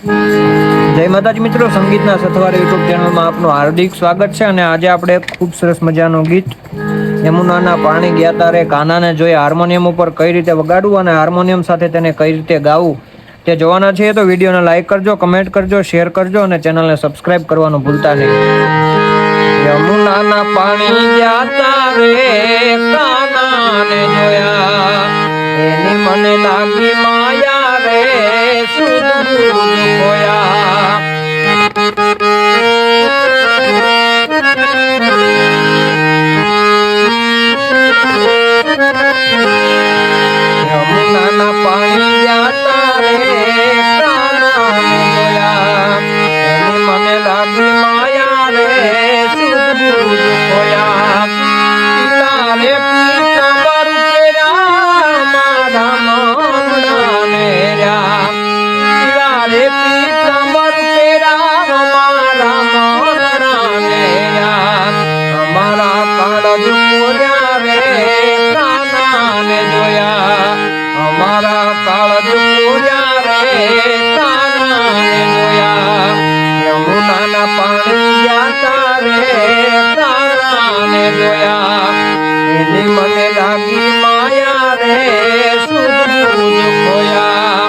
જય માતાજી મિત્રો, સંગીતના સથવારે યુટ્યુબ ચેનલમાં આપનું હાર્દિક સ્વાગત છે. અને આજે આપણે ખૂબ સરસ મજાનું ગીત યમુનાના પાણી ગયા તારે કાનાને જોઈ હાર્મોનિયમ ઉપર કઈ રીતે વગાડવું અને હાર્મોનિયમ સાથે તેને કઈ રીતે ગાવું તે જોવાના છીએ. તો વિડીયોને લાઈક કરજો, કમેન્ટ કરજો, શેર કરજો અને ચેનલને સબસ્ક્રાઇબ કરવાનું ભૂલતા નહીં. યમુનાના પાણી ગયા તારે કાનાને જોયા, એની મને લાગી માયા રે સુધ ખોયા. યમુનાના પાણી ગયા તારે કાનાને જોયા, એની મને લાગી માયા રે સુધ ખોયા. તારે પીતાંબર પેરા મારા મનડાને રહ્યા, તારે પીતાંબર પેરા મારા મનડાને રહ્યા. અમારા કાળજ મોર્યા રે કાનાને જોયા, અમારા કાળજ મોર્યા રે કાનાને જોયા. યમુનાના પાણી ગયા તારે કાનાને જોયા, એની મને લાગી માયા રે સુધ ખોયા.